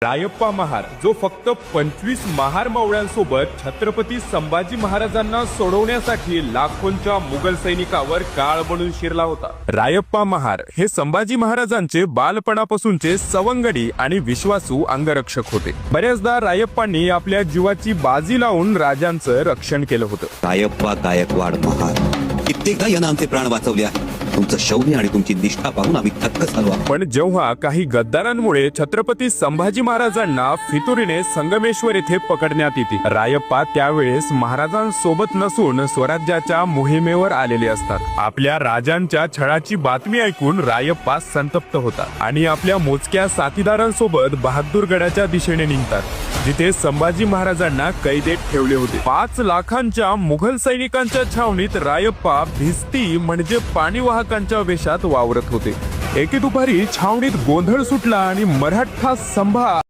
रायप्पा महार जो फक्त 25 महार मावळ्यांसोबत छत्रपती संभाजी महाराजांना सोडवण्यासाठी लाखोंच्या मुघल सैनिकावर काळ बनून शिरला होता। रायप्पा महार हे संभाजी महाराजांचे बालपणापासूनचे सवंगडी आणि विश्वासू अंगरक्षक होते। बऱ्याचदा रायप्पांनी आपल्या जीवाची बाजी लावून राजांचं रक्षण केलं होतं। रायप्पा गायकवाड महार कित्येकदा यानं आमचे प्राण वाचवले आहेत। तुमचं शौर्य आणि तुमची निष्ठा पाहून आम्ही थक्क झालो आहोत। पण जेव्हा काही गद्दारांमुळे छत्रपती संभाजी महाराजांना फितुरीने संगमेश्वर येथे पकडण्यात येते, रायप्पा त्यावेळेस महाराजांसोबत नसून स्वराज्याच्या मोहिमेवर आलेले असतात। आपल्या राजांच्या छळाची बातमी ऐकून रायप्पा संतप्त होता आणि आपल्या मोजक्या साथीदारांसोबत बहादूरगडाच्या दिशेने निघतात, जिथे संभाजी महाराजांना कैदेत ठेवले होते। 5 लाखांच्या मुघल सैनिकांच्या छावणीत रायप्पा भिस्ती म्हणजे पाणी वाहकांच्या वेशात वावरत होते। एके दुपारी छावणीत गोंधळ सुटला आणि मराठा संभा